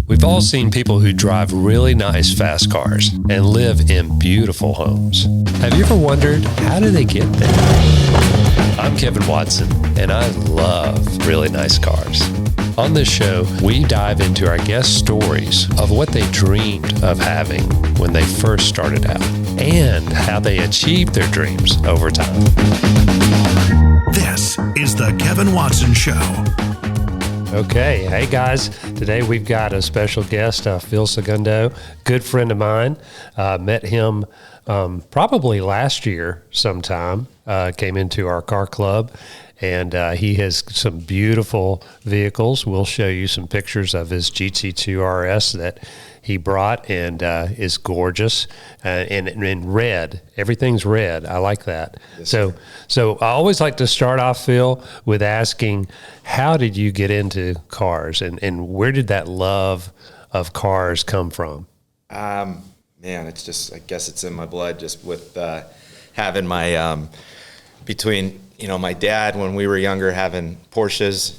We've all seen people who drive really nice fast cars and live in beautiful homes. Have you ever wondered, how do they get there? I'm Kevin Watson, and I love really nice cars. On this show, we dive into our guest stories of what they dreamed of having when they first started out and how they achieved their dreams over time. This is the Kevin Watson Show. Okay. Hey, guys. Today we've got a special guest, Phil Segundo, good friend of mine. Met him probably last year sometime, came into our car club, and he has some beautiful vehicles. We'll show you some pictures of his GT2 RS that he brought, and is gorgeous, and in red. Everything's red. I like that. Yes, so I always like to start off, Phil, with asking, how did you get into cars, and where did that love of cars come from? Man, it's just, I guess it's in my blood, just with having my, between, my dad when we were younger having Porsches,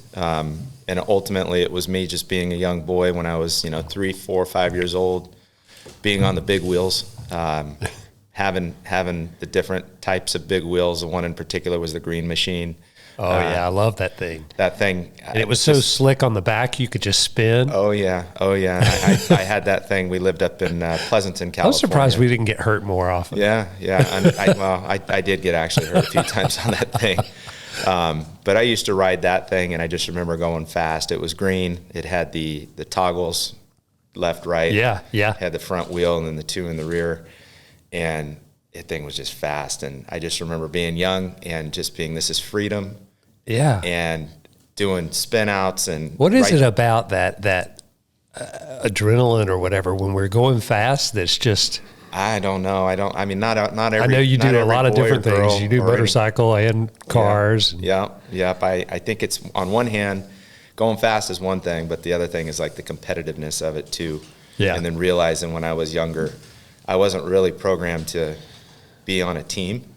and ultimately it was me just being a young boy when I was, 3, 4, 5 years old, being on the big wheels, having the different types of big wheels. The one in particular was the Green Machine. Oh, yeah, I love that thing. That thing. And it was so slick on the back, you could just spin. Oh, yeah. I had that thing. We lived up in Pleasanton, California. I was surprised we didn't get hurt more often. Yeah. I did get actually hurt a few times on that thing. But I used to ride that thing, and I just remember going fast. It was green. It had the toggles, left, right. Yeah. Had the front wheel and then the two in the rear. And that thing was just fast. And I just remember being young and just being, this is freedom. Yeah. And doing spin outs. And what is it about that adrenaline or whatever when we're going fast that's just... I don't know. I mean, not every. I know you do a lot of different things. You do motorcycle and cars. Yeah. I think it's, on one hand, going fast is one thing, but the other thing is like the competitiveness of it too. Yeah. And then realizing when I was younger, I wasn't really programmed to be on a team.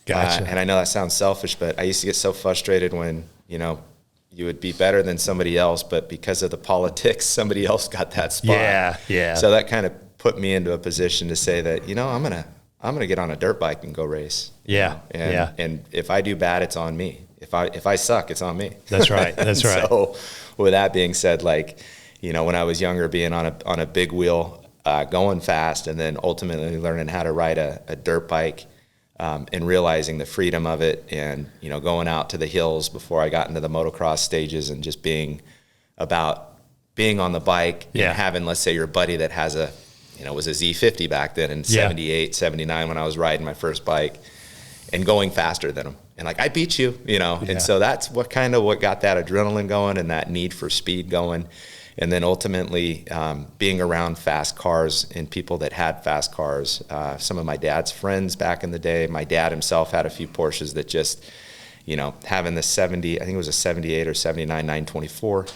Gotcha. And I know that sounds selfish, but I used to get so frustrated when, you would be better than somebody else, but because of the politics, somebody else got that spot. Yeah. So that kind of put me into a position to say that, I'm gonna get on a dirt bike and go race. And if I do bad, it's on me. If I suck, it's on me. That's right. That's right. So with that being said, when I was younger, being on a big wheel, going fast, and then ultimately learning how to ride a dirt bike, and realizing the freedom of it, and going out to the hills before I got into the motocross stages, and just being about being on the bike and having, let's say, your buddy that has was a Z50 back then in 78, 79 when I was riding my first bike, and going faster than him. And I beat you, and so that's what got that adrenaline going and that need for speed going. And then ultimately being around fast cars and people that had fast cars. Some of my dad's friends back in the day, my dad himself had a few Porsches that just, having the 70, I think it was a 78 or 79 924,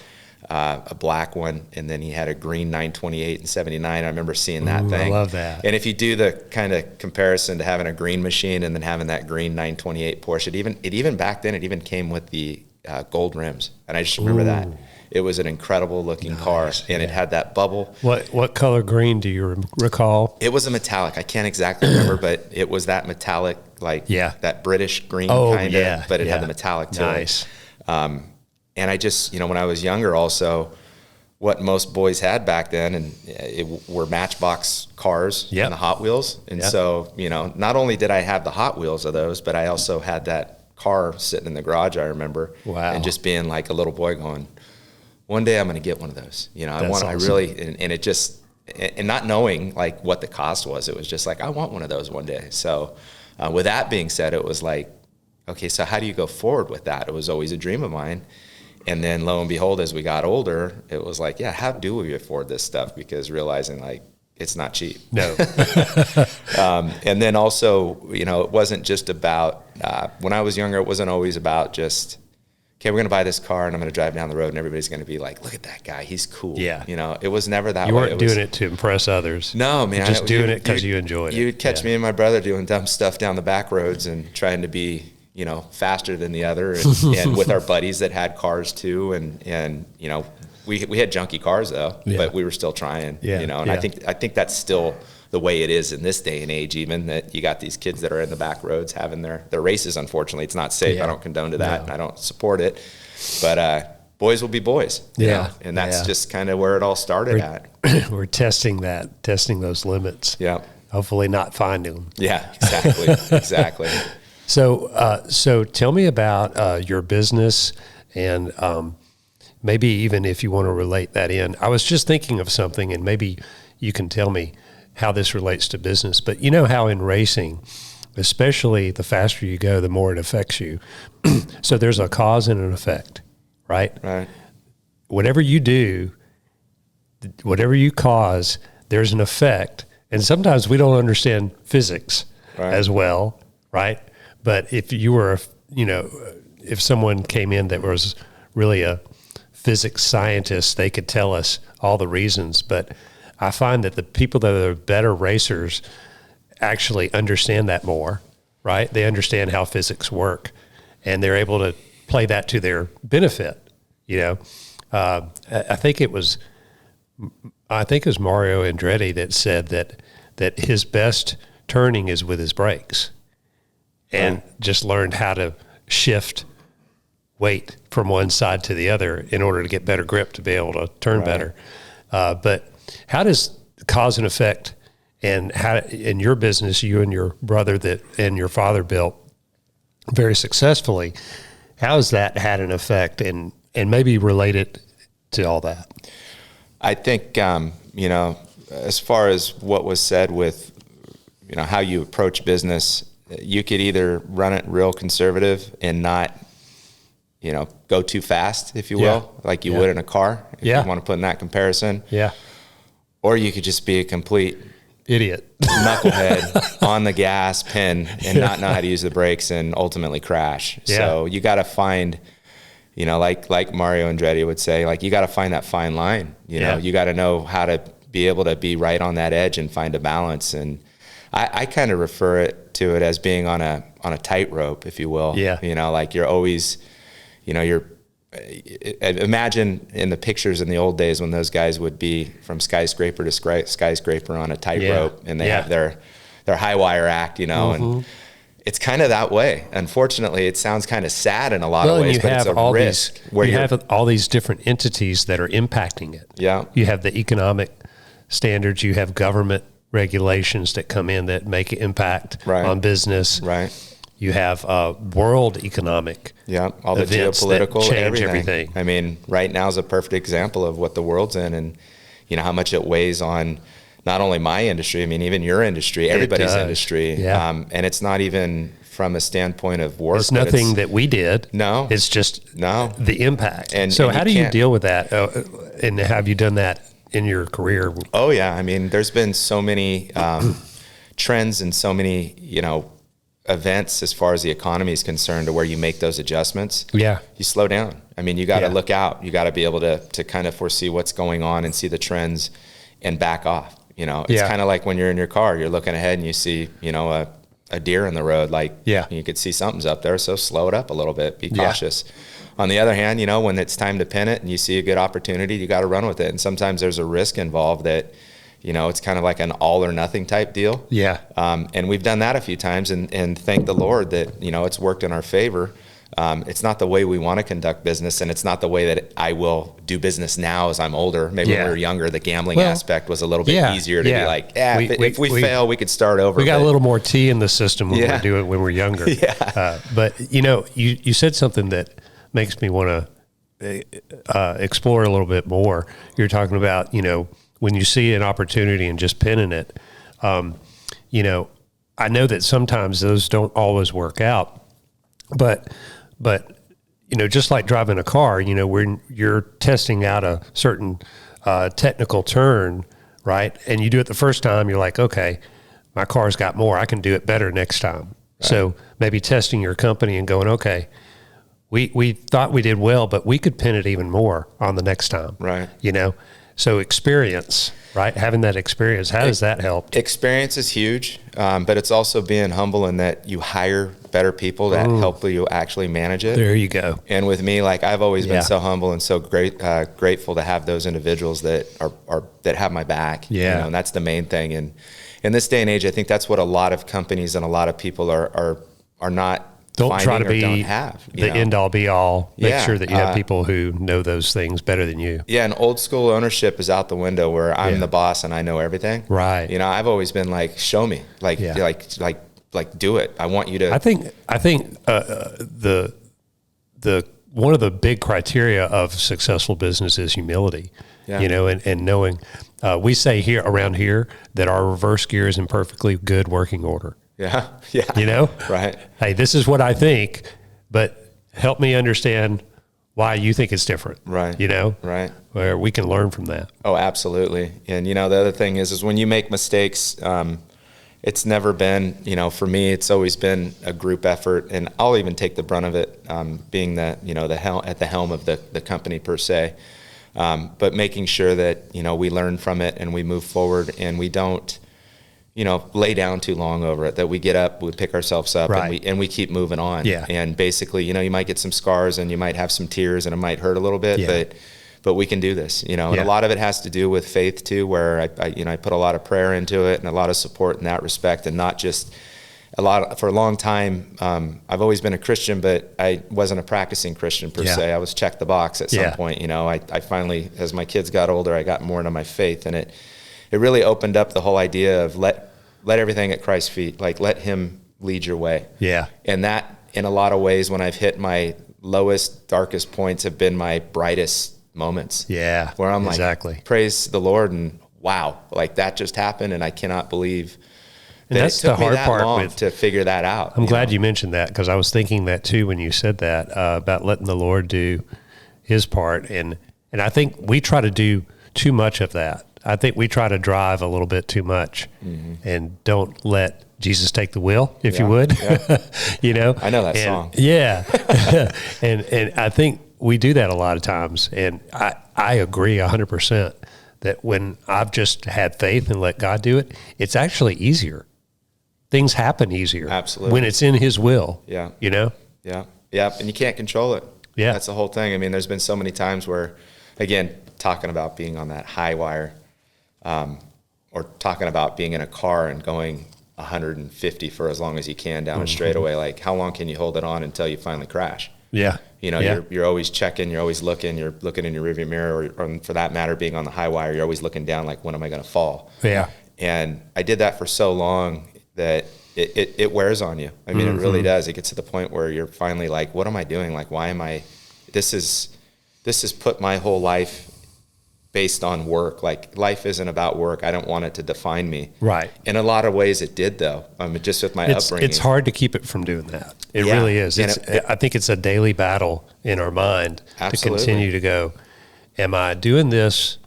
a black one, and then he had a green 928 and 79. I remember seeing that thing. I love that. And if you do the kind of comparison to having a green machine and then having that green 928 Porsche, it even back then, it even came with the gold rims. And I just remember that. It was an incredible looking car, and it had that bubble. What color green do you recall? It was a metallic. I can't exactly remember, but it was that metallic, that British green kind of, but it had the metallic to it. And I just, when I was younger also, what most boys had back then were Matchbox cars and the Hot Wheels. And so, not only did I have the Hot Wheels of those, but I also had that car sitting in the garage, I remember. Wow. And just being like a little boy going, one day I'm going to get one of those. And not knowing what the cost was, it was just I want one of those one day. So with that being said, it was okay, so how do you go forward with that? It was always a dream of mine. And then lo and behold, as we got older, it was how do we afford this stuff? Because realizing it's not cheap. No. And then also, it wasn't just about, when I was younger, it wasn't always about just, okay, we're going to buy this car and I'm going to drive down the road and everybody's going to be like, look at that guy, he's cool. Yeah. It was never that way. You weren't doing it to impress others. No, man. You're just doing it because you enjoyed it. You'd catch me and my brother doing dumb stuff down the back roads and trying to be, faster than the other, and with our buddies that had cars too, and we had junky cars though, but we were still trying, you know, and I think that's still the way it is in this day and age, even that you got these kids that are in the back roads having their races. Unfortunately, it's not safe. I don't condone to that and I don't support it, but, boys will be boys, you know? And that's just kind of where it all started at. We're testing those limits. Yeah. Hopefully not finding them. Yeah, exactly. Exactly. So tell me about your business and maybe even if you want to relate that in. I was just thinking of something, and maybe you can tell me how this relates to business. But you know how in racing, especially the faster you go, the more it affects you. So there's a cause and an effect, right? Right. Whatever you do, whatever you cause, there's an effect. And sometimes we don't understand physics as well, right? But if you were, if someone came in that was really a physics scientist, they could tell us all the reasons. But I find that the people that are better racers actually understand that more, right? They understand how physics work, and they're able to play that to their benefit. I think it was Mario Andretti that said that his best turning is with his brakes, and just learned how to shift weight from one side to the other in order to get better grip to be able to turn better. But how does cause and effect, and how in your business, you and your brother and your father built very successfully, how has that had an effect, and maybe relate it to all that? I think, as far as what was said with, how you approach business, you could either run it real conservative and not, go too fast, if you will, like you would in a car, if you want to put in that comparison. Yeah. Or you could just be a complete idiot, knucklehead on the gas pin and not know how to use the brakes and ultimately crash. Yeah. So you got to find, like Mario Andretti would say, like, you got to find that fine line. You got to know how to be able to be right on that edge and find a balance. And I kind of refer to it as being on a tightrope, if you will. Yeah. Like you're always, imagine in the pictures in the old days when those guys would be from skyscraper to skyscraper on a tightrope, and they have their high wire act, and it's kind of that way. Unfortunately, it sounds kind of sad in a lot of ways, but it's a risk. You have all these different entities that are impacting it. Yeah. You have the economic standards, you have government regulations that come in that make an impact on business. Right. You have world economic all the geopolitical, that change everything. I mean, right now is a perfect example of what the world's in, and how much it weighs on not only my industry, I mean, even your industry, everybody's industry. Yeah. And it's not even from a standpoint of work. It's nothing that we did. No. It's just the impact. And so how do you deal with that? And have you done that in your career? Oh, yeah. I mean, there's been so many trends and so many, events as far as the economy is concerned to where you make those adjustments. Yeah. You slow down. I mean, you got to look out. You got to be able to kind of foresee what's going on and see the trends and back off. It's kind of like when you're in your car, you're looking ahead and you see, a deer in the road, like you could see something's up there. So slow it up a little bit, be cautious. On the other hand, when it's time to pin it and you see a good opportunity, you got to run with it. And sometimes there's a risk involved that, it's kind of like an all or nothing type deal. Yeah. And we've done that a few times, and thank the Lord that, it's worked in our favor. It's not the way we want to conduct business, and it's not the way that I will do business now as I'm older. Maybe when we were younger, the gambling aspect was a little bit easier to be like, if we fail, we could start over. We got a little more tea in the system when we do it when we're younger. But, you said something that makes me want to explore a little bit more. You're talking about, when you see an opportunity and just pinning it, I know that sometimes those don't always work out, but just like driving a car, when you're testing out a certain technical turn, right? And you do it the first time, you're like, okay, my car's got more, I can do it better next time. Right. So maybe testing your company and going, okay, we thought we did well, but we could pin it even more on the next time. Right. So experience, right? Having that experience, how does that help? Experience is huge, but it's also being humble in that you hire better people that help you actually manage it. There you go. And with me, like I've always been so humble and so grateful to have those individuals that are that have my back. Yeah. You know, and that's the main thing. And in this day and age, I think that's what a lot of companies and a lot of people are not. Don't try to be the end all be all. Make sure that you have people who know those things better than you. Yeah, and old school ownership is out the window where I'm the boss and I know everything. Right. You know, I've always been like, show me, like do it. I want you to. I think the one of the big criteria of successful business is humility. Yeah. You know, and knowing. We say around here that our reverse gear is in perfectly good working order. Yeah. Yeah. You know? Right. Hey, this is what I think, but help me understand why you think it's different. Right. You know? Right. Where we can learn from that. Oh, absolutely. And, you know, the other thing is when you make mistakes, it's never been, you know, for me, it's always been a group effort, and I'll even take the brunt of it, being at the helm of the company per se. But making sure that, you know, we learn from it and we move forward and we don't, you know, lay down too long over it, that we get up, we pick ourselves up, right. and we keep moving on. Yeah. And basically, you know, you might get some scars and you might have some tears and it might hurt a little bit, but we can do this, you know, and a lot of it has to do with faith too, where I put a lot of prayer into it and a lot of support in that respect, and not just for a long time. I've always been a Christian, but I wasn't a practicing Christian per se. I was check the box at some point, you know. I finally, as my kids got older, I got more into my faith, and it really opened up the whole idea of let everything at Christ's feet, like let him lead your way. Yeah. And that, in a lot of ways, when I've hit my lowest, darkest points, have been my brightest moments. Yeah. Where I'm like, praise the Lord, and wow, like that just happened, and I cannot believe and that's the hard part to figure that out. I'm glad you mentioned that, because I was thinking that too when you said that, about letting the Lord do his part. And I think we try to do too much of that. I think we try to drive a little bit too much and don't let Jesus take the wheel, if you would. Yeah. You know? I know that song. Yeah. and I think we do that a lot of times. And I agree 100% that when I've just had faith and let God do it, it's actually easier. Things happen easier. Absolutely. When it's in his will. Yeah. You know? Yeah. Yeah. And you can't control it. Yeah. That's the whole thing. I mean, there's been so many times where, again, talking about being on that high wire, or talking about being in a car and going 150 for as long as you can down a straightaway. Like, how long can you hold it on until you finally crash? Yeah. You know, you're always checking, you're always looking in your rearview mirror, or for that matter, being on the high wire, you're always looking down, like, when am I going to fall? Yeah. And I did that for so long that it wears on you. I mean, it really does. It gets to the point where you're finally like, what am I doing? Like, why am I, this has put my whole life based on work. Like, life isn't about work. I don't want it to define me. Right. In a lot of ways it did, though. Just with my upbringing. It's hard to keep it from doing that. It really is. I think it's a daily battle in our mind to continue to go, am I doing this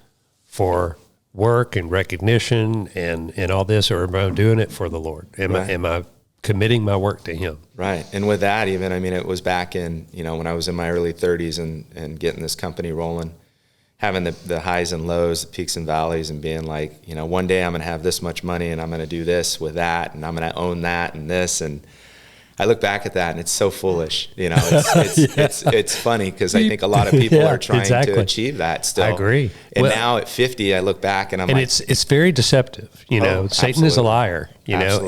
for work and recognition and all this, or am I doing it for the Lord? Am I committing my work to him? Right. And with that, even, I mean, it was back in, you know, when I was in my early 30s and getting this company rolling, having the highs and lows, the peaks and valleys, and being like, you know, one day I'm going to have this much money and I'm going to do this with that, and I'm going to own that and this. And I look back at that and it's so foolish. You know, it's funny, because I think a lot of people are trying to achieve that still. I agree. And now at 50, I look back and I'm like, it's very deceptive. You know, Satan is a liar, you know,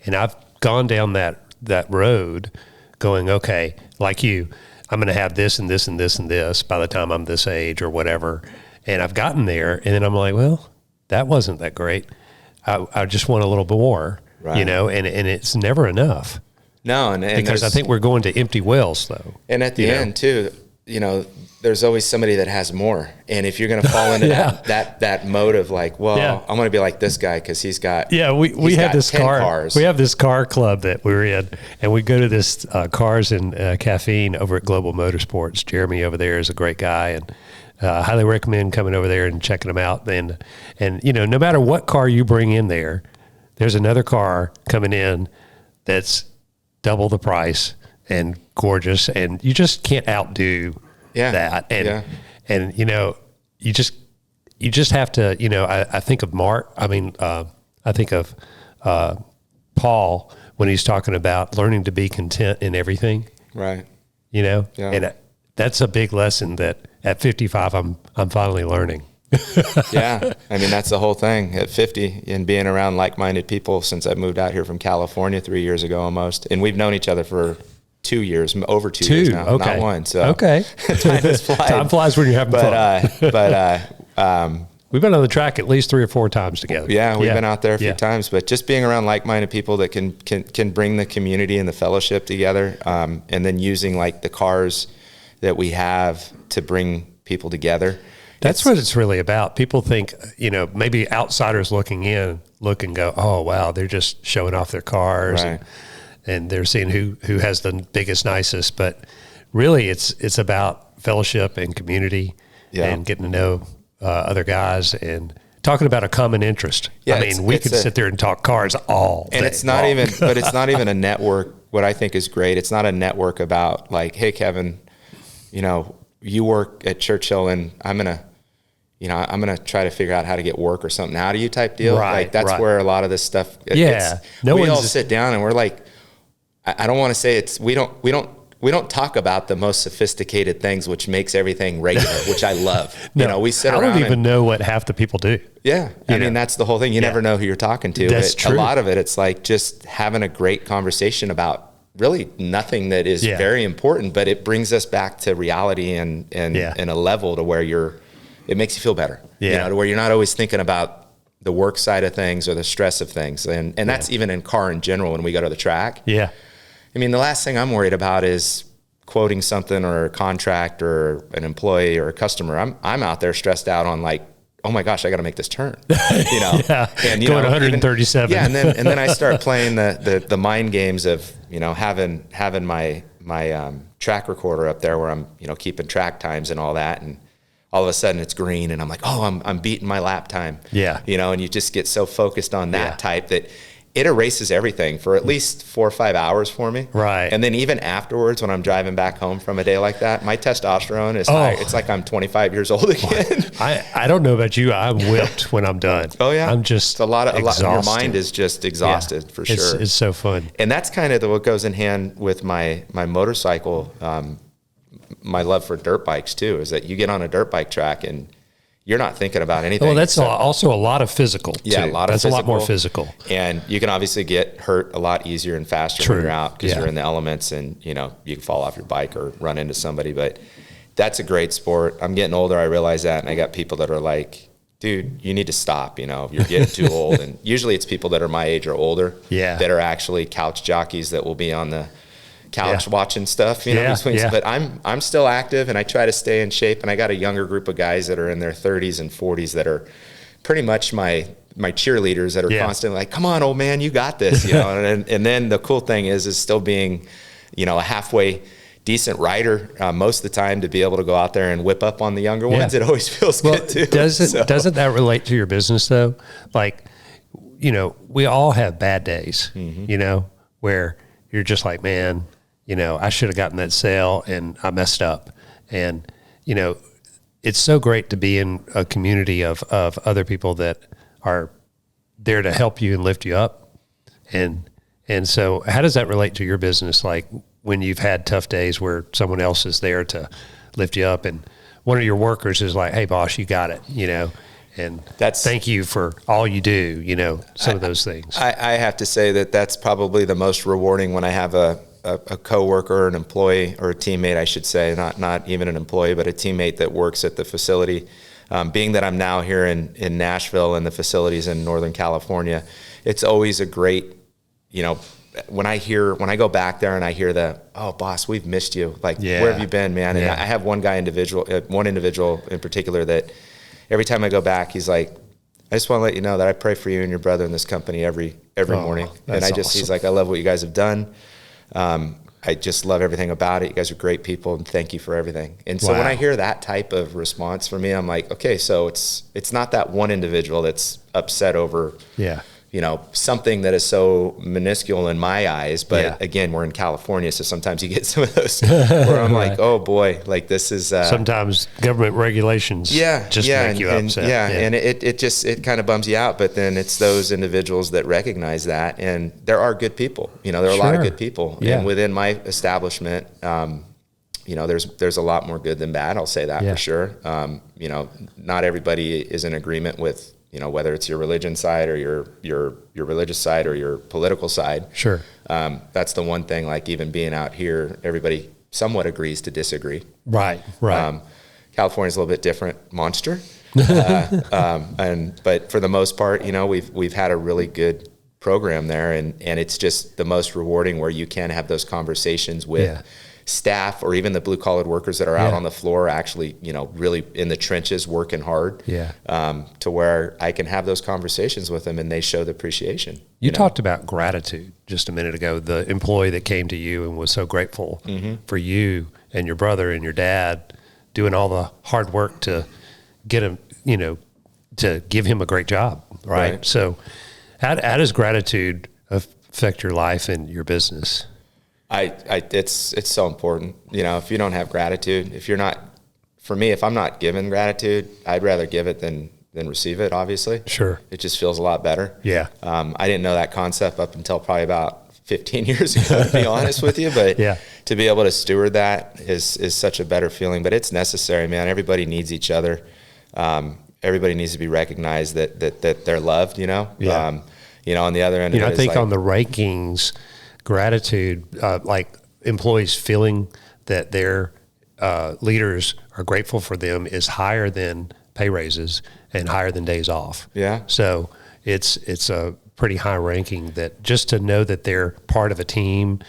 and I've gone down that road going, okay, like you, I'm going to have this and this and this and this by the time I'm this age or whatever. And I've gotten there, and then I'm like, well, that wasn't that great. I just want a little bit more, you know, and it's never enough. No. And because I think we're going to empty wells, though. And at the end too, you know, there's always somebody that has more. And if you're going to fall into that mode of like, well, I'm going to be like this guy because he's got, we have this cars. We have this car club that we're in, and we go to this cars and caffeine over at Global Motorsports. Jeremy over there is a great guy, and highly recommend coming over there and checking them out. And you know, no matter what car you bring in there's another car coming in that's double the price and gorgeous, and you just can't outdo that. And you know, you you just have to, I think of I think of Paul when he's talking about learning to be content in everything. Right. Yeah. And that's a big lesson that at 55, I'm finally learning. Yeah. I mean, that's the whole thing at 50 and being around like-minded people since I moved out here from California 3 years ago almost. And we've known each other for 2 years, over two years now, okay. not one. So okay. Time flies when you're having fun. We've been on the track at least 3 or 4 times together. Yeah, we've been out there a few times, but just being around like-minded people that can bring the community and the fellowship together, and then using like the cars that we have to bring people together. That's what it's really about. People think, maybe outsiders look and go, oh, wow, they're just showing off their cars, right. and they're seeing who has the biggest, nicest. But really, it's about fellowship and community and getting to know other guys and talking about a common interest. Yeah, I mean, we could sit there and talk cars all day. And it's not but it's not even a network. What I think is great, it's not a network about like, hey, Kevin, you work at Churchill and I'm going to try to figure out how to get work or something out of you type deal. Right, like that's where a lot of this stuff, we all sit down and we're like, I don't want to say we don't talk about the most sophisticated things, which makes everything regular, which I love. We sit around. I don't even know what half the people do. Yeah. I mean, that's the whole thing. You never know who you're talking to. That's true. A lot of it, it's like just having a great conversation about really nothing that is very important, but it brings us back to reality and a level to where it makes you feel better. To where you're not always thinking about the work side of things or the stress of things. And that's even in car in general when we go to the track. Yeah. I mean, the last thing I'm worried about is quoting something or a contract or an employee or a customer. I'm out there stressed out on like, oh my gosh, I got to make this turn. And going 137. And then I start playing the mind games of having my track recorder up there where I'm keeping track times and all that, and all of a sudden it's green and I'm like, oh, I'm beating my lap time. Yeah. And you just get so focused on that type that it erases everything for at least 4 or 5 hours for me. Right. And then even afterwards, when I'm driving back home from a day like that, my testosterone is high. It's like I'm 25 years old again. I don't know about you. I'm whipped when I'm done. Oh yeah. I'm just a lot. Your mind is just exhausted for sure. It's so fun. And that's kind of what goes in hand with my motorcycle, my love for dirt bikes too, is that you get on a dirt bike track and you're not thinking about anything. Well, that's also a lot of physical. Yeah, too. That's a lot more physical. And you can obviously get hurt a lot easier and faster when you're out because you're in the elements and, you can fall off your bike or run into somebody. But that's a great sport. I'm getting older. I realize that. And I got people that are like, dude, you need to stop. You're getting too old. And usually it's people that are my age or older that are actually couch jockeys that will be on the couch watching stuff, but I'm still active and I try to stay in shape, and I got a younger group of guys that are in their 30s and 40s that are pretty much my cheerleaders that are constantly like, come on, old man, you got this, and then the cool thing is still being, a halfway decent rider most of the time to be able to go out there and whip up on the younger ones. It always feels good too. Doesn't that relate to your business though? Like, we all have bad days, where you're just like, man, I should have gotten that sale and I messed up. And, it's so great to be in a community of other people that are there to help you and lift you up. And so how does that relate to your business? Like when you've had tough days where someone else is there to lift you up and one of your workers is like, hey boss, you got it, and thank you for all you do, some of those things. I have to say that's probably the most rewarding when I have a coworker, an employee, or a teammate, I should say, not even an employee, but a teammate that works at the facility. Being that I'm now here in Nashville and the facilities in Northern California, it's always a great, when I go back there and I hear oh boss, we've missed you. Like, where have you been, man? And I have one individual in particular that every time I go back, he's like, I just want to let you know that I pray for you and your brother in this company every morning. And he's like, I love what you guys have done. I just love everything about it. You guys are great people and thank you for everything. And so when I hear that type of response from me, I'm like, okay, so it's not that one individual that's upset over, something that is so minuscule in my eyes. But again, we're in California, so sometimes you get some of those where I'm like, oh boy, like this is sometimes government regulations just make you upset. And it kind of bums you out. But then it's those individuals that recognize that, and there are good people. There are a lot of good people, and within my establishment, there's a lot more good than bad. I'll say that for sure. Not everybody is in agreement with, whether it's your religion side or your religious side or your political side. Sure. That's the one thing, like even being out here, everybody somewhat agrees to disagree. Right. California's a little bit different monster. But for the most part, we've had a really good program there, and it's just the most rewarding where you can have those conversations with staff or even the blue collar workers that are out on the floor, actually, really in the trenches working hard, to where I can have those conversations with them and they show the appreciation. You talked about gratitude just a minute ago, the employee that came to you and was so grateful for you and your brother and your dad doing all the hard work to get him, to give him a great job. Right. So how does gratitude affect your life and your business? It's so important. If you don't have gratitude, if I'm not given gratitude, I'd rather give it than receive it, obviously. Sure. It just feels a lot better. Yeah. I didn't know that concept up until probably about 15 years ago, to be honest with you, but to be able to steward that is such a better feeling. But it's necessary, man. Everybody needs each other. Everybody needs to be recognized that they're loved, on the other end of it, I think on the rankings, gratitude, like employees feeling that their leaders are grateful for them is higher than pay raises and higher than days off. Yeah. So it's a pretty high ranking, that just to know that they're part of a team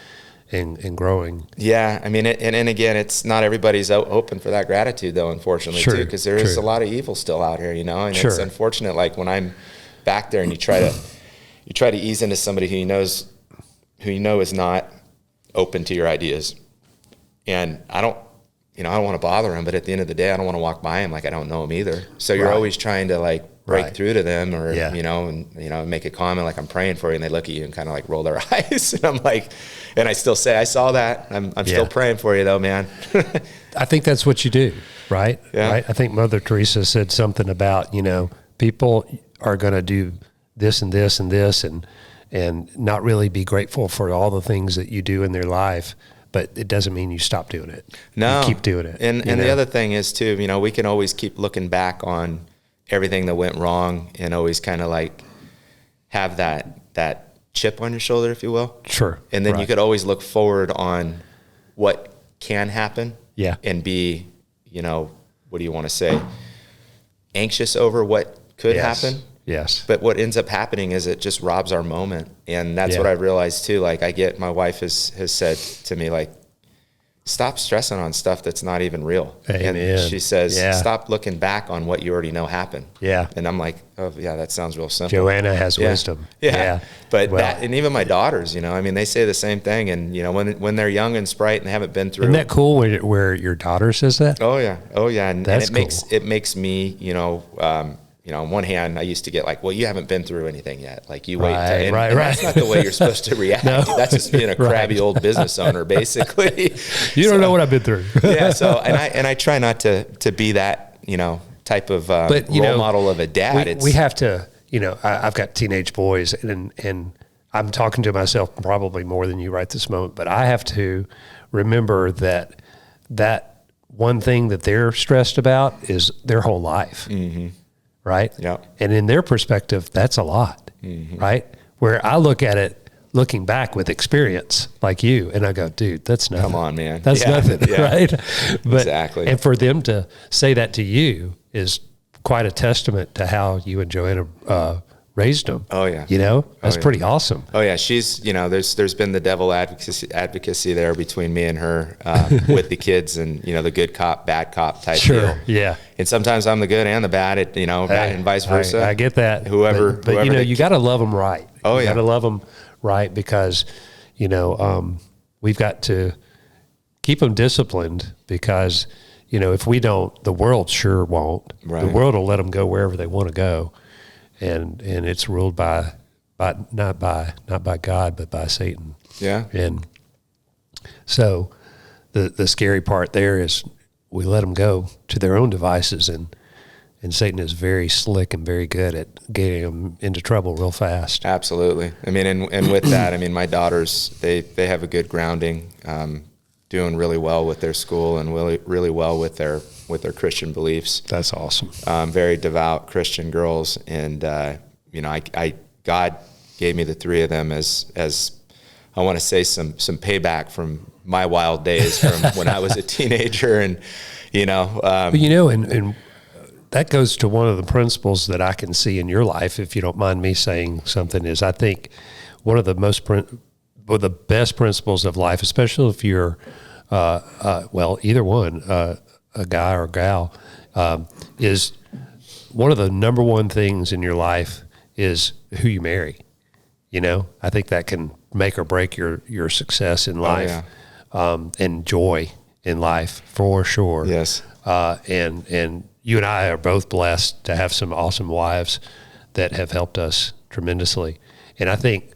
and growing. Yeah. I mean, and again, it's not everybody's open for that gratitude though, unfortunately, too, because there is a lot of evil still out here, and it's unfortunate. Like when I'm back there and you try to ease into somebody who you know is not open to your ideas. And I don't want to bother him, but at the end of the day, I don't want to walk by him like I don't know him either. So you're always trying to break through to them, or, make a comment like, I'm praying for you. And they look at you and kind of roll their eyes. And I'm like, and I still say, I saw that. I'm still praying for you though, man. I think that's what you do, right? Yeah. Right? I think Mother Teresa said something about, people are going to do this and this and this and not really be grateful for all the things that you do in their life, but it doesn't mean you stop doing it. No. You keep doing it. And the other thing is too, we can always keep looking back on everything that went wrong and always kind of have that chip on your shoulder, if you will. Sure. And then you could always look forward on what can happen. Yeah. And be, what do you want to say? Anxious over what could happen. Yes. But what ends up happening is it just robs our moment. And that's what I realized too. My wife has said to me, stop stressing on stuff that's not even real. Amen. And she says, stop looking back on what you already know happened. Yeah. And I'm like, oh yeah, that sounds real simple. Joanna has wisdom. Yeah. But and even my daughters, they say the same thing. And, when they're young and sprite and haven't been through. Isn't that cool where your daughter says that? Oh yeah. And that's it makes me, on one hand, I used to get well, you haven't been through anything yet. You wait. And that's not the way you're supposed to react. No. That's just being a crabby old business owner, basically. You don't know what I've been through. Yeah. So, and I try not to be that, type of role model of a dad. We have to, I've got teenage boys, and I'm talking to myself probably more than you right this moment, but I have to remember that one thing that they're stressed about is their whole life. Mm-hmm. Right? Yeah. And in their perspective, that's a lot, right? Where I look at it, looking back with experience like you, and I go, dude, that's nothing. Come on, man. That's nothing, right? But, exactly. And for them to say that to you is quite a testament to how you and Joanna raised them. Oh, yeah. That's pretty awesome. Oh, yeah. She's, there's been the devil advocacy there between me and her with the kids and, the good cop, bad cop type deal. Yeah. And sometimes I'm the good and the bad, and vice versa. I get that. Whoever you got to love them right. Oh, yeah. You got to love them right because, we've got to keep them disciplined because, if we don't, the world sure won't. Right. The world will let them go wherever they want to go. And it's ruled by not by God, but by Satan. Yeah. And so the scary part there is we let them go to their own devices, and Satan is very slick and very good at getting them into trouble real fast. Absolutely. I mean, and with that, I mean, my daughters, they have a good grounding, doing really well with their school and really well with their Christian beliefs. That's awesome. Very devout Christian girls. And, God gave me the three of them as I want to say some payback from my wild days from when I was a teenager. And, and that goes to one of the principles that I can see in your life, if you don't mind me saying something, is I think one of the the best principles of life, especially if you're, either one, a guy or a gal, is one of the number one things in your life is who you marry. I think that can make or break your success in life, and joy in life for sure. Yes. And you and I are both blessed to have some awesome wives that have helped us tremendously. And I think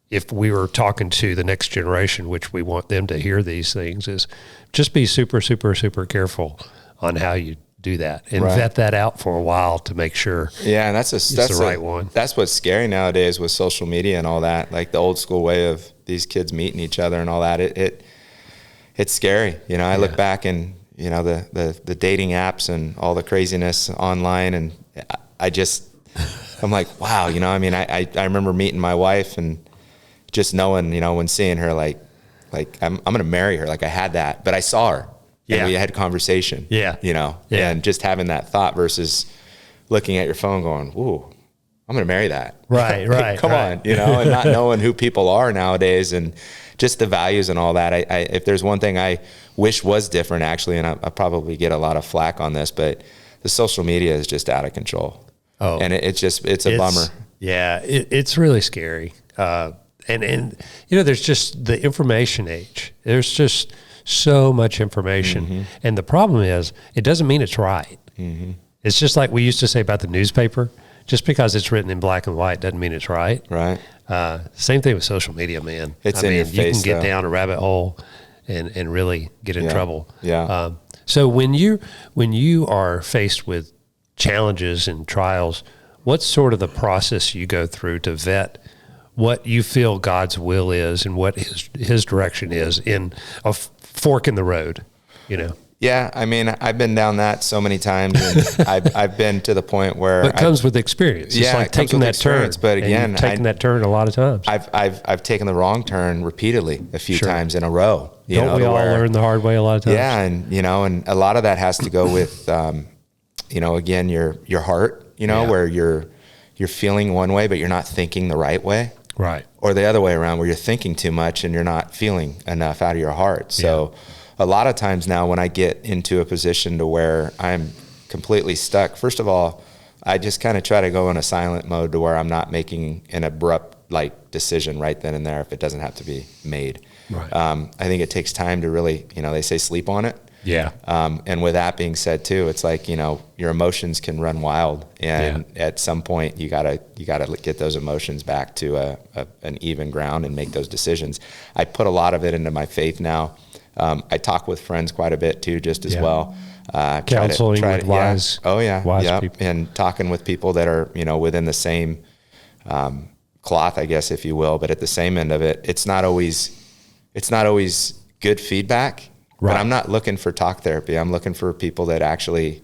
if we were talking to the next generation, which we want them to hear these things, is just be super, super, super careful on how you do that and vet that out for a while to make sure. Yeah, and that's the right one. That's what's scary nowadays with social media and all that. Like the old school way of these kids meeting each other and all that. It's scary. I look back and the dating apps and all the craziness online, and I'm like, wow. I remember meeting my wife and just knowing, when seeing her, like I'm going to marry her. Like I had that, but I saw her. And we had conversation. Yeah. And just having that thought versus looking at your phone going, ooh, I'm going to marry that. Right, right. Come on, and not knowing who people are nowadays and just the values and all that. I if there's one thing I wish was different, actually, and I probably get a lot of flack on this, but the social media is just out of control. Oh. And it's a bummer. Yeah, it's really scary. And there's just the information age. There's just so much information. Mm-hmm. And the problem is, it doesn't mean it's right. Mm-hmm. It's just like we used to say about the newspaper. Just because it's written in black and white doesn't mean it's right. Right. Same thing with social media, man. It's in your face, you can get down a rabbit hole and really get in trouble. Yeah. So when you are faced with challenges and trials, what's sort of the process you go through to vet what you feel God's will is and what his direction is in a fork in the road, Yeah, I mean, I've been down that so many times, and I've been to the point where it comes with experience. It's like taking that turn. But again, taking that turn a lot of times. I've taken the wrong turn repeatedly a few times in a row. Don't we all learn the hard way a lot of times? Yeah, and a lot of that has to go with again your heart. Where you're feeling one way, but you're not thinking the right way. Right. Or the other way around, where you're thinking too much and you're not feeling enough out of your heart. So a lot of times now when I get into a position to where I'm completely stuck, first of all, I just kind of try to go in a silent mode to where I'm not making an abrupt decision right then and there if it doesn't have to be made. Right. I think it takes time to really, they say sleep on it. Yeah. And with that being said too, it's like, your emotions can run wild, and at some point you gotta get those emotions back to an even ground and make those decisions. I put a lot of it into my faith now. I talk with friends quite a bit too, just as well. Counseling with wise, wise people. And talking with people that are, within the same cloth, I guess, if you will, but at the same end of it, it's not always good feedback. Right. But I'm not looking for talk therapy. I'm looking for people that actually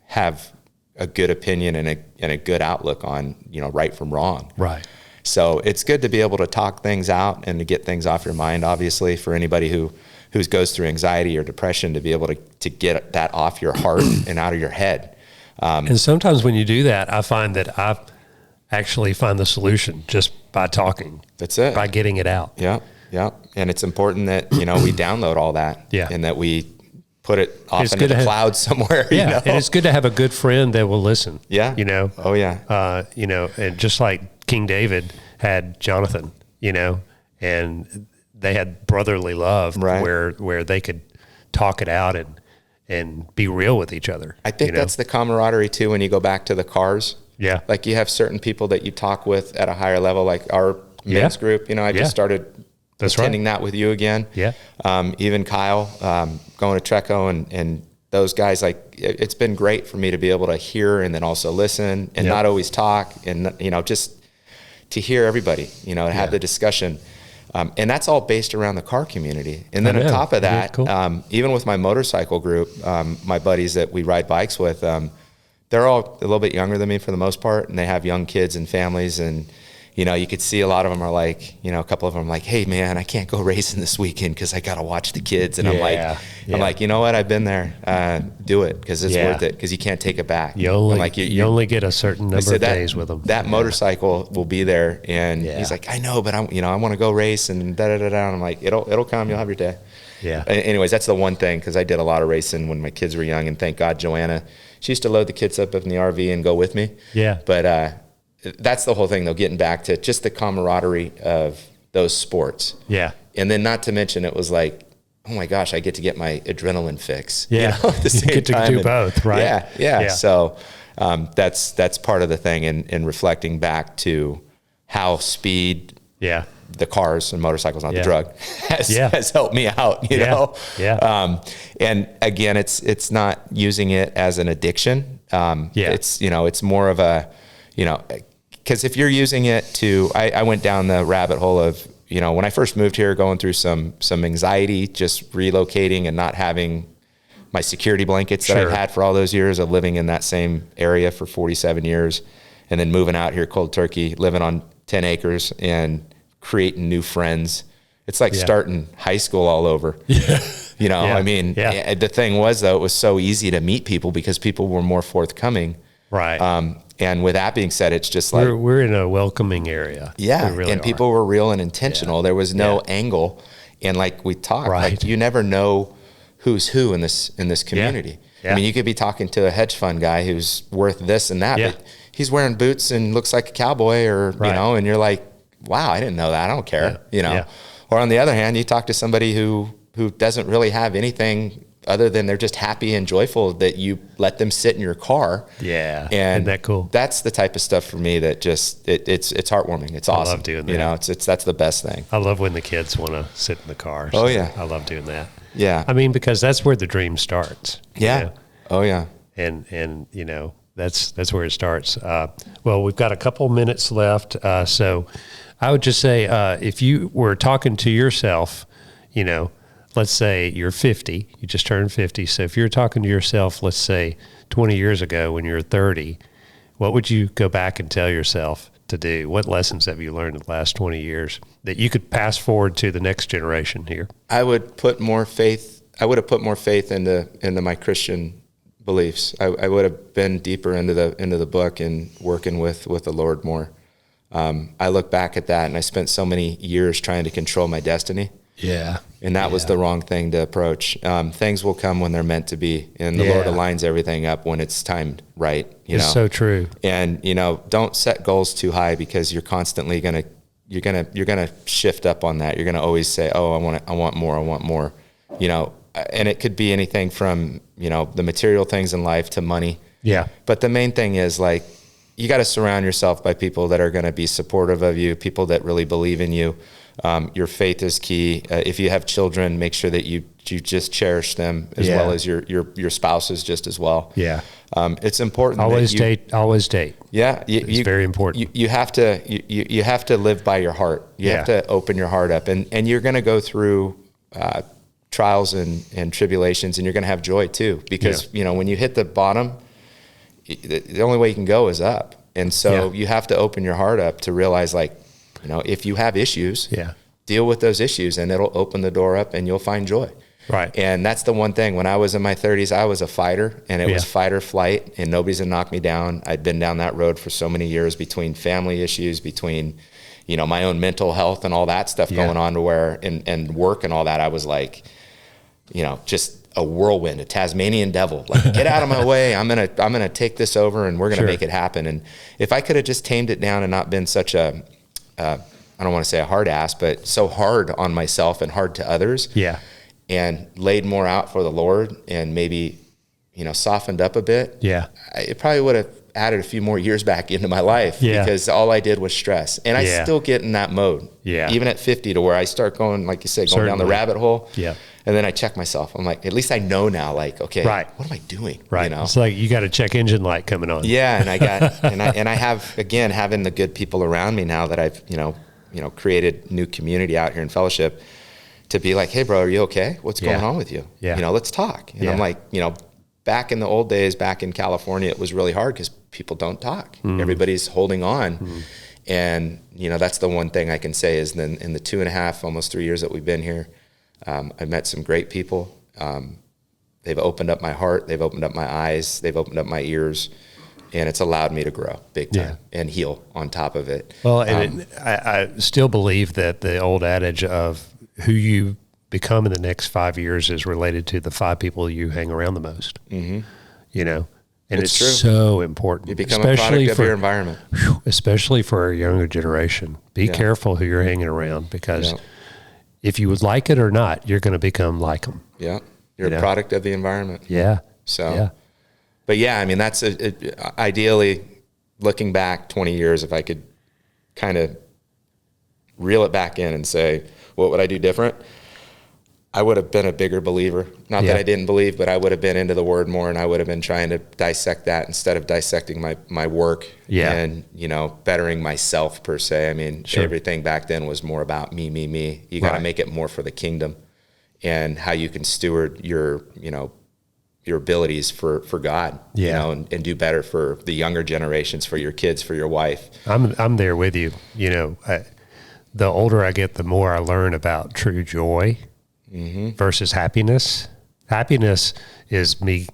have a good opinion and a good outlook on, right from wrong. Right. So it's good to be able to talk things out and to get things off your mind, obviously, for anybody who goes through anxiety or depression, to be able to get that off your heart and out of your head. And sometimes when you do that, I find that I actually find the solution just by talking. That's it. By getting it out. Yeah. Yeah. And it's important that, we download all that and that we put it off into the cloud somewhere. Yeah. And it's good to have a good friend that will listen. Yeah. Oh yeah. And just like King David had Jonathan, and they had brotherly love where they could talk it out and be real with each other. I think that's the camaraderie too. When you go back to the cars, Yeah. Like you have certain people that you talk with at a higher level, like our men's group. I just started attending that with you again. Yeah. Even Kyle, going to Treco and those guys, like it's been great for me to be able to hear and then also listen and not always talk and, just to hear everybody, to have the discussion. And that's all based around the car community. And then on top of that, cool. Even with my motorcycle group, my buddies that we ride bikes with, they're all a little bit younger than me for the most part, and they have young kids and families. And, you could see a lot of them are like, a couple of them are like, hey man, I can't go racing this weekend because I got to watch the kids. And I'm like, you know what? I've been there. Do it because it's worth it because you can't take it back. You only get a certain number of days with them. That motorcycle will be there. And he's like, I know, but I want to go race and da-da-da-da. And I'm like, it'll come. You'll have your day. Yeah. Anyways, that's the one thing because I did a lot of racing when my kids were young. And thank God, Joanna, she used to load the kids up in the RV and go with me. Yeah. But, that's the whole thing though, getting back to just the camaraderie of those sports. Yeah. And then not to mention it was like, oh my gosh, I get to get my adrenaline fix. Yeah. At the same you get to time. do both, right? Yeah. So that's part of the thing in reflecting back to how speed the cars and motorcycles, not the drug, has helped me out, you know? Yeah. And again, it's not using it as an addiction. It's, it's more of a, because if you're using it to, I went down the rabbit hole of, when I first moved here, going through some anxiety, just relocating and not having my security blankets that I've had for all those years of living in that same area for 47 years. And then moving out here cold turkey, living on 10 acres and creating new friends. It's like starting high school all over. The thing was though, it was so easy to meet people because people were more forthcoming. Right. And with that being said, it's just like we're in a welcoming area. Yeah, really and people were real and intentional. There was no angle, and like we talked, like you never know who's who in this community. Yeah. I mean, you could be talking to a hedge fund guy who's worth this and that, but he's wearing boots and looks like a cowboy, or and you're like, wow, I didn't know that. I don't care, Or on the other hand, you talk to somebody who doesn't really have anything other than they're just happy and joyful that you let them sit in your car. Yeah. And isn't that cool? That's the type of stuff for me that just, it's heartwarming. It's awesome. I love doing that. That's the best thing. I love when the kids want to sit in the car. So I love doing that. Yeah. I mean, because that's where the dream starts. Yeah. Oh yeah. And that's where it starts. Well, we've got a couple minutes left. So I would just say, if you were talking to yourself, let's say you're 50, you just turned 50. So if you're talking to yourself, let's say 20 years ago when you were 30, what would you go back and tell yourself to do? What lessons have you learned in the last 20 years that you could pass forward to the next generation here? I would put more faith. I would have put more faith into my Christian beliefs. I would have been deeper into the book and working with the Lord more. I look back at that and I spent so many years trying to control my destiny. Yeah. And that was the wrong thing to approach. Things will come when they're meant to be, and the Lord aligns everything up when it's timed right. It's so true. And don't set goals too high because you're constantly you're gonna shift up on that. You're gonna always say, "Oh, I want more." And it could be anything from the material things in life to money. Yeah. But the main thing is like you got to surround yourself by people that are going to be supportive of you, people that really believe in you. Your faith is key. If you have children, make sure that you just cherish them as well as your spouses just as well. Yeah. It's important. Always date. Yeah. It's very important. You have to live by your heart. You have to open your heart up, and you're going to go through trials and tribulations, and you're going to have joy too, because when you hit the bottom, the only way you can go is up. And so you have to open your heart up to realize, like, if you have issues, deal with those issues, and it'll open the door up and you'll find joy. Right. And that's the one thing. When I was in my 30s, I was a fighter, and it was fight or flight, and nobody's gonna knock me down. I'd been down that road for so many years, between family issues, between, my own mental health and all that stuff going on, to where, and work and all that, I was like, just a whirlwind, a Tasmanian devil. Like, get out of my way. I'm gonna take this over, and we're gonna make it happen. And if I could have just tamed it down and not been such a, I don't want to say a hard ass, but so hard on myself and hard to others. Yeah. And laid more out for the Lord, and maybe, softened up a bit. Yeah. It probably would have added a few more years back into my life because all I did was stress. And I still get in that mode, even at 50, to where I start going, like you said, going down the rabbit hole. Yeah. And then I check myself. I'm like, at least I know now, like, okay, what am I doing? Right. You know? It's like you got a check engine light coming on. Yeah. And I got, and I have, again, having the good people around me now that I've, you know, created new community out here in Fellowship, to be like, hey bro, are you okay? What's going on with you? You know, let's talk. And I'm like, you know, back in the old days, back in California, it was really hard because people don't talk. Everybody's holding on. And, you know, that's the one thing I can say is then in the 2.5, almost 3 years that we've been here, I've met some great people. They've opened up my heart. They've opened up my eyes. They've opened up my ears. And it's allowed me to grow big time and heal on top of it. Well, and I still believe that the old adage of who you become in the next 5 years is related to the 5 people you hang around the most. You know, and it's true. So important. You become a product of your environment. Especially for our younger generation. Be careful who you're hanging around, because if you would like it or not, you're going to become like them. Yeah. You're a product of the environment. Yeah. So, but yeah, I mean, that's ideally looking back 20 years, if I could kind of reel it back in and say, what would I do different? I would have been a bigger believer. Not that I didn't believe, but I would have been into the word more, and I would have been trying to dissect that instead of dissecting my work and, you know, bettering myself per se. I mean, everything back then was more about me. You got to make it more for the kingdom and how you can steward your, you know, your abilities for God, you know, and do better for the younger generations, for your kids, for your wife. I'm there with you. You know, the older I get, the more I learn about true joy versus happiness. Happiness is me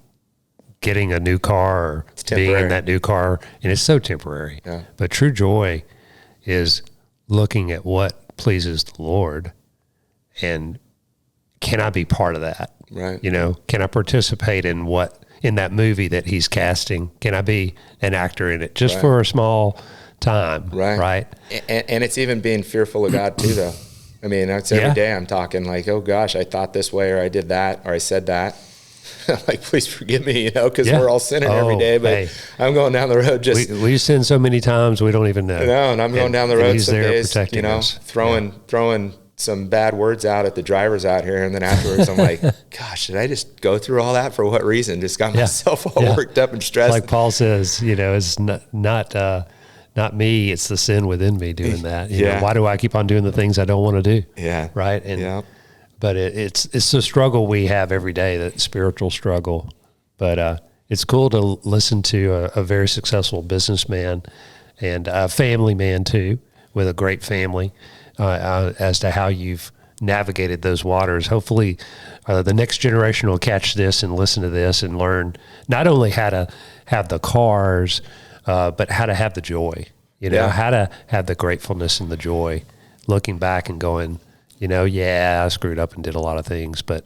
getting a new car or being in that new car, and it's so temporary. But true joy is looking at what pleases the Lord, and can I be part of that? Right. You know, can I participate in that movie that he's casting? Can I be an actor in it just for a small time? Right. And it's even being fearful of God too, though. I mean, that's every day I'm talking like, oh gosh, I thought this way, or I did that, or I said that. Like, please forgive me, you know, because we're all sinning every day. But I'm going down the road we sin so many times we don't even know. No, and I'm going down the road some days, you know, throwing some bad words out at the drivers out here, and then afterwards I'm like, gosh, did I just go through all that for what reason? Just got myself all worked up and stressed. Like Paul says, you know, it's not me, it's the sin within me doing that. You know, why do I keep on doing the things I don't want to do? Right. And but it's the struggle we have every day, that spiritual struggle. But it's cool to listen to a very successful businessman and a family man too, with a great family, as to how you've navigated those waters. Hopefully the next generation will catch this and listen to this and learn not only how to have the cars, but how to have the joy, you know, how to have the gratefulness and the joy, looking back and going, you know, I screwed up and did a lot of things, but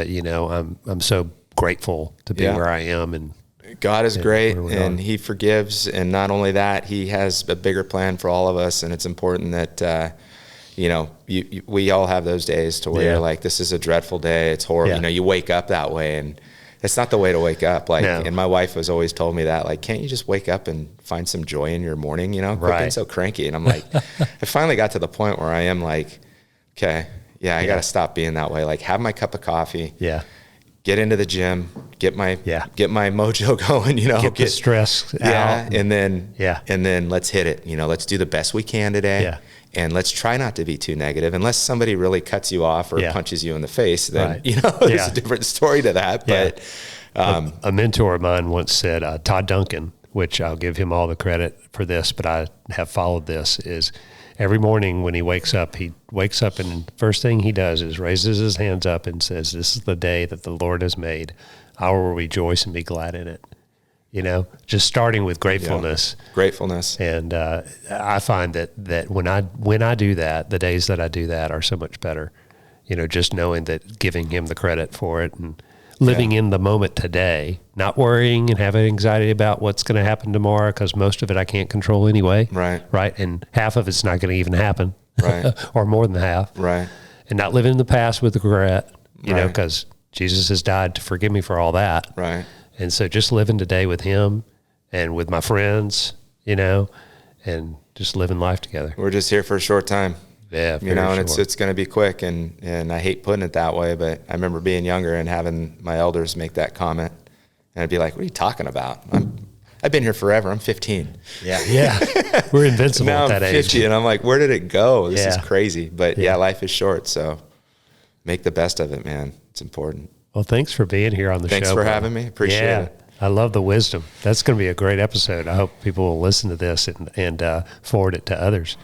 you know, I'm so grateful to be where I am. And God is great, and he forgives. And not only that, he has a bigger plan for all of us. And it's important that, you know, we all have those days to where you're like, this is a dreadful day. It's horrible. You know, you wake up that way, and it's not the way to wake up. Like, and my wife has always told me that, like, can't you just wake up and find some joy in your morning? You know, quit being so cranky. And I'm like, I finally got to the point where I am like, okay, I got to stop being that way. Like, have my cup of coffee. Get into the gym, get my mojo going, you know, get the stress out. And then let's hit it. You know, let's do the best we can today. And let's try not to be too negative. Unless somebody really cuts you off or punches you in the face, then, you know, there's a different story to that. But a mentor of mine once said, Todd Duncan, which I'll give him all the credit for this, but I have followed this, is every morning when he wakes up and first thing he does is raises his hands up and says, this is the day that the Lord has made. I will rejoice and be glad in it. You know, just starting with gratefulness. And I find that when I do that, the days that I do that are so much better. You know, just knowing that, giving him the credit for it, and living in the moment today, not worrying and having anxiety about what's going to happen tomorrow, because most of it I can't control anyway. Right. And half of it's not going to even happen. Or more than half. And not living in the past with regret, you know, because Jesus has died to forgive me for all that. And so just living today with him and with my friends, you know, and just living life together. We're just here for a short time. Yeah, you know, and it's going to be quick, and I hate putting it that way, but I remember being younger and having my elders make that comment, and I'd be like, "What are you talking about? I've been here forever. I'm 15." Yeah, we're invincible now at that I'm 50, age. and I'm like, "Where did it go? This is Yeah. crazy." But yeah, life is short, so make the best of it, man. It's important. Well, thanks for being here on the show. Thanks for having me. Appreciate it. I love the wisdom. That's going to be a great episode. I hope people will listen to this and forward it to others.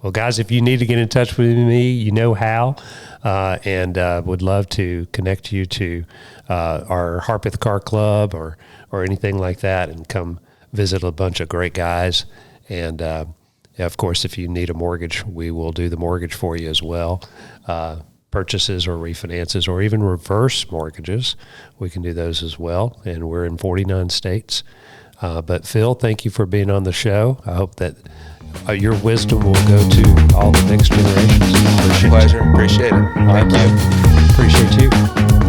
Well, guys, if you need to get in touch with me, you know how, and would love to connect you to our Harpeth Car Club or anything like that, and come visit a bunch of great guys. And of course, if you need a mortgage, we will do the mortgage for you as well. Purchases or refinances or even reverse mortgages, we can do those as well. And we're in 49 states. But Phil, thank you for being on the show. I hope that your wisdom will go to all the next generations. Pleasure. Appreciate it. Thank you. Appreciate you.